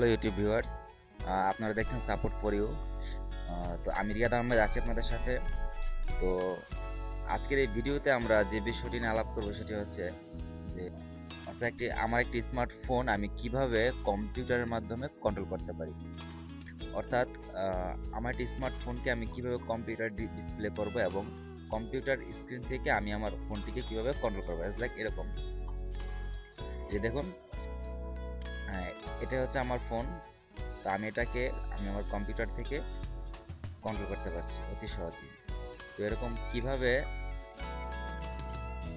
Hello YouTube viewers, আপনারা দেখছেন support for you. তো আমি রিয়াদ আহমেদ আছি আপনাদের সাথে। তো আজকের এই ভিডিওতে আমরা যে বিষয়টি নিয়ে আলাপ করবো সেটি হচ্ছে যে অর্থাৎ আমার একটি স্মার্টফোন আমি কিভাবে কম্পিউটারের মাধ্যমে কন্ট্রোল করতে পারি। অর্থাৎ আমার একটি স্মার্টফোনকে আমি কিভাবে কম্পিউটার ডিসপ্লে করব এবং কম্পিউটার স্ক্রিন থেকে আমি আমার ফোনটিকে কিভাবে কন্ট্রোল করবো, লাইক এরকম। যে দেখুন, এটা হচ্ছে আমার ফোন। তো আমি আমার কম্পিউটার থেকে কন্ট্রোল করতে পারছি অতি সহজেই। তো এরকম কিভাবে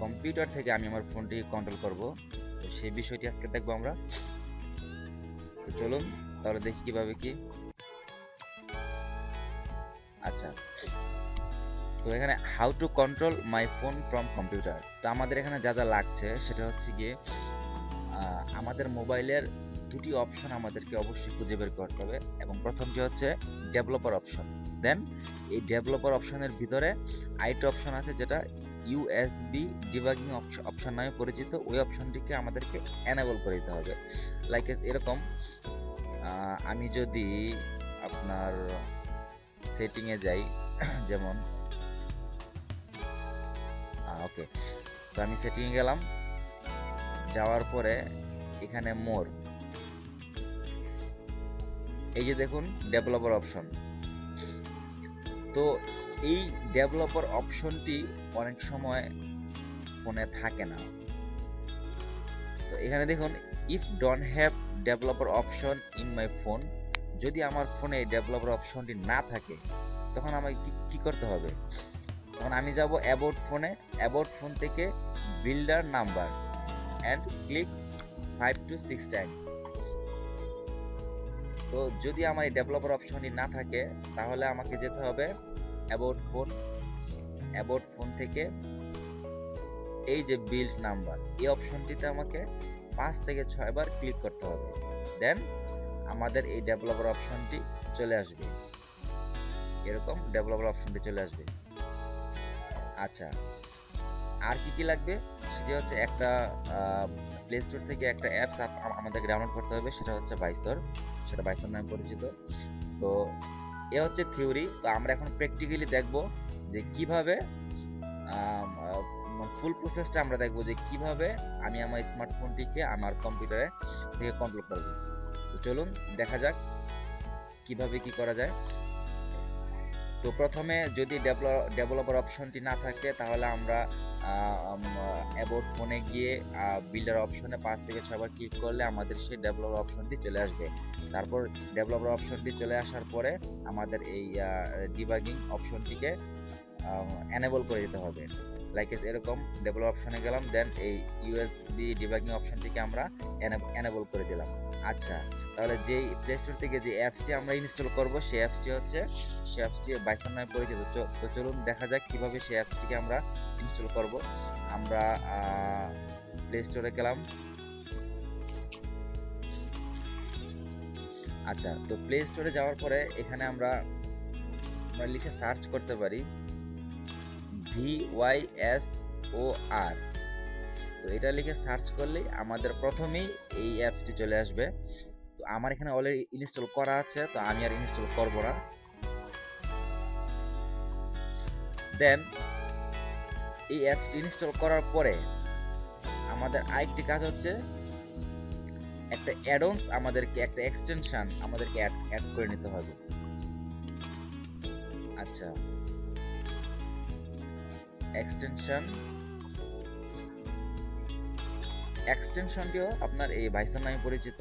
কম্পিউটার থেকে আমি আমার ফোনটি কন্ট্রোল করব, তো সেই বিষয়টি আজকে দেখবো আমরা। তো চলুন তাহলে দেখি কিভাবে কি। আচ্ছা, তো এখানে how to control my phone from computer. তো আমাদের এখানে যা যা লাগছে সেটা হচ্ছে গিয়ে আমাদের মোবাইলের দুটি অপশন আমাদেরকে অবশ্যই খুঁজে বের করতে হবে, এবং প্রথমটি হচ্ছে ডেভেলপার অপশন। দেন এই ডেভেলপার অপশনের ভিতরে আরেকটি অপশন আছে যেটা ইউএসবি ডিবাগিং অপশন নামে পরিচিত। ওই অপশনটিকে আমাদেরকে এনেবল করে দিতে হবে। লাইক এরকম, আমি যদি আপনার সেটিংয়ে যাই, যেমন ওকে, তো আমি সেটিংয়ে গেলাম। যাওয়ার পরে এখানে মোর, এই যে দেখুন ডেভেলপার অপশন। তো এই ডেভেলপার অপশনটি অনেক সময় ফোনে থাকে না। তো এখানে দেখুন, if don't have developer option in my phone, যদি আমার ফোনে ডেভেলপার অপশনটি না থাকে তখন আমাকে কি করতে হবে। তখন আমি যাব অ্যাবাউট ফোনে, অ্যাবাউট ফোন থেকে builder number and click 5 to 6 time. তো যদি আমার এই ডেভেলপার অপশনটি না থাকে তাহলে আমাকে যেতে হবে অ্যাবাউট ফোন, অ্যাবাউট ফোন থেকে এই যে বিল্ড নাম্বার, এই অপশনটিতে আমাকে 5 থেকে 6 বার ক্লিক করতে হবে। দেন আমাদের এই ডেভেলপার অপশনটি চলে আসবে, এরকম ডেভেলপার অপশনটি চলে আসবে। আচ্ছা, আর কি লাগবে সেটি হচ্ছে একটা প্লে স্টোর থেকে একটা অ্যাপস আমাদের ডাউনলোড করতে হবে, সেটা হচ্ছে বাইসর, সেটা বাইসর নামে পরিচিত। তো এ হচ্ছে থিওরি। তো আমরা এখন প্র্যাকটিক্যালি দেখব যে কিভাবে ফুল প্রসেসটা আমরা দেখবো যে কিভাবে আমি আমার স্মার্টফোনটিকে আমার কম্পিউটারে থেকে কন্ট্রোল করব। তো চলুন দেখা যাক কিভাবে কি করা যায়। তো প্রথমে যদি ডেভেলপার অপশনটি না থাকে তাহলে আমরা অ্যাবাউট ফোনে গিয়ে বিল্ডার অপশনে 5 থেকে 6 বার ক্লিক করলে আমাদের সেই ডেভেলপার অপশনটি চলে আসবে। তারপর ডেভেলপার অপশনটি চলে আসার পরে আমাদের এই ডিবাগিং অপশনটিকে এনেবল করে দিতে হবে। লাইক এরকম ডেভেলপ অপশনে গেলাম, দেন এই ইউএসবি ডিবাগিং অপশনটিকে আমরা এনেবল করে দিলাম। আচ্ছা, তাহলে যেই প্লে স্টোর থেকে যে অ্যাপসটি আমরা ইনস্টল করব সেই অ্যাপসটি বাইসন নামে পরিচিত। তো চলুন দেখা যাক কিভাবে সেই অ্যাপসটিকে আমরা ইনস্টল করব। আমরা প্লে স্টোরে গেলাম। আচ্ছা, তো প্লে স্টোরে যাওয়ার পরে এখানে আমরা লিখে সার্চ করতে পারি VYSOR। তো এটা লিখে সার্চ করলেই আমাদের প্রথমেই এই অ্যাপসটি চলে আসবে। তো আমার এখানে অলরেডি ইনস্টল করা আছে, তো আমি আর ইনস্টল করব না। দেন এই অ্যাপসটি ইনস্টল করার পরে আমাদের আরেকটি কাজ হচ্ছে একটা অ্যাডন্স, আমাদেরকে একটা এক্সটেনশন আমাদেরকে অ্যাড করে নিতে হবে। আচ্ছা, এক্সটেনশনটিও আপনার এই ভাইসন নামে পরিচিত।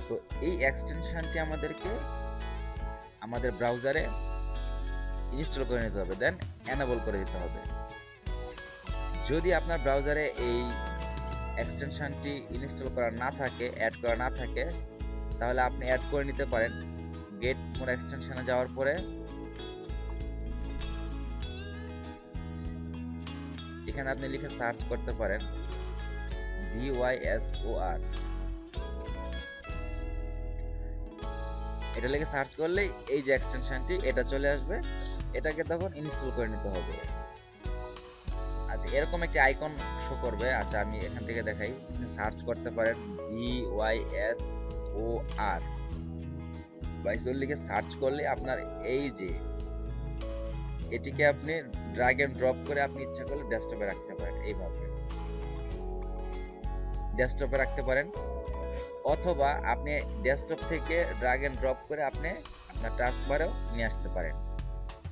তো এই এক্সটেনশনটি আমাদেরকে আমাদের ব্রাউজারে ইনস্টল করে নিতে হবে, দেন এনেবল করে দিতে হবে। যদি আপনার ব্রাউজারে এই এক্সটেনশনটি ইনস্টল করা না থাকে, অ্যাড করা না থাকে, তাহলে আপনি অ্যাড করে নিতে পারেন। গেট মোর এক্সটেনশনে যাওয়ার পরে এখানে আপনি লিখে সার্চ করতে পারেন VYSOR। এটা লিখে সার্চ করলেই এই যে এক্সটেনশনটি এটা চলে আসবে, এটাকে তখন ইনস্টল করে নিতে হবে। আচ্ছা, এরকম একটি আইকন শো করবে। আচ্ছা, আমি এখান থেকে দেখাই, সার্চ করতে পারেন VYSOR। ভয়েস লিখে সার্চ করলে আপনার এই যে এটিকে আপনি ড্র্যাগ এন্ড ড্রপ করে আপনি ইচ্ছা করলে ডেস্কটপে রাখতে পারেন, এইভাবে ডেস্কটপে রাখতে পারেন, অথবা আপনি ডেস্কটপ থেকে ড্র্যাগ এন্ড ড্রপ করে আপনি আপনার টাস্ক বারেও নিয়ে আসতে পারেন।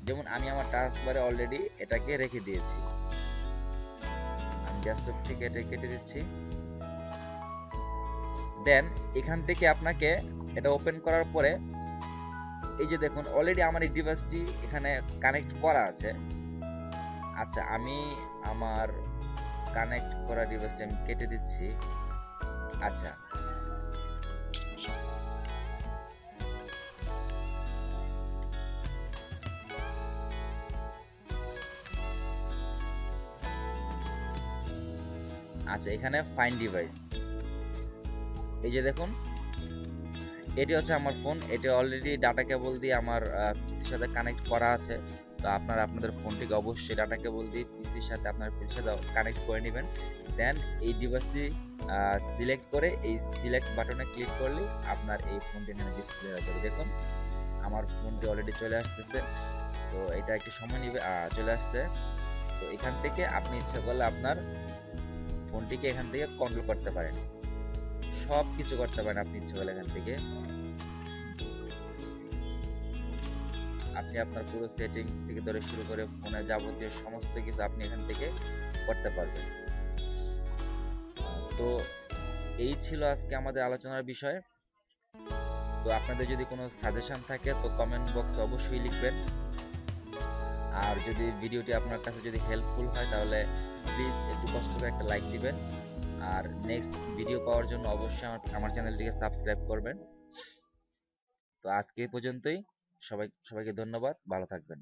যেমন আমি আমার টাস্ক বারে অলরেডি এটাকে রেখে দিয়েছি, আমি ডেস্কটপ থেকে এটা কেটে দিচ্ছি। দেন এখান থেকে আপনাকে এটা ওপেন করার পরে এই যে দেখুন অলরেডি আমার এই ডিভাইসটি এখানে কানেক্ট করা আছে। আচ্ছা, আমি আমার কানেক্ট করা ডিভাইসটি আমি কেটে দিচ্ছি। আচ্ছা, আচ্ছা এখানে ফাইন্ড ডিভাইস, এই যে দেখুন এটি হচ্ছে আমার ফোন, এটি অলরেডি ডাটা কেবল দিয়ে আমার পিসির সাথে কানেক্ট করা আছে। তো আপনারা আপনাদের ফোনটিকে অবশ্যই ডাটা কেবল দিয়ে পিসির সাথে আপনার পিসির সাথে কানেক্ট করে নেবেন। দেন এই ডিভাইসটি সিলেক্ট করে এই সিলেক্ট বাটনে ক্লিক করলে আপনার এই ফোনটি এখানে ডিসপ্লে হয়ে যাবে। দেখুন আমার ফোনটি অলরেডি চলে আসতেছে, তো এটা একটু সময় নেবে, চলে আসছে। তো এখান থেকে আপনি ইচ্ছা করলে আপনার ফোনটিকে এখান থেকে কন্ট্রোল করতে পারেন, সব কিছু করতে পারেন আপনি ইচ্ছা করলে এখান থেকে। আপনি আপনার পুরো সেটিংস থেকে ধরে শুরু করে ফোনের যাবতীয় সমস্ত কিছু আপনি এখান থেকে করতে পারবেন। তো এই ছিল আজকে আমাদের আলোচনার বিষয়। তো আপনাদের যদি কোনো সাজেশন থাকে তো কমেন্ট বক্সে অবশ্যই লিখবেন। আর যদি ভিডিওটি আপনার কাছে যদি হেল্পফুল হয় তাহলে প্লিজ একটু কষ্ট করে একটা লাইক দিবেন। আর নেক্সট ভিডিও পাওয়ার জন্য অবশ্যই আমার চ্যানেলটিকে সাবস্ক্রাইব করবেন। তো আজকে এই পর্যন্তই, সবাইকে ধন্যবাদ, ভালো থাকবেন।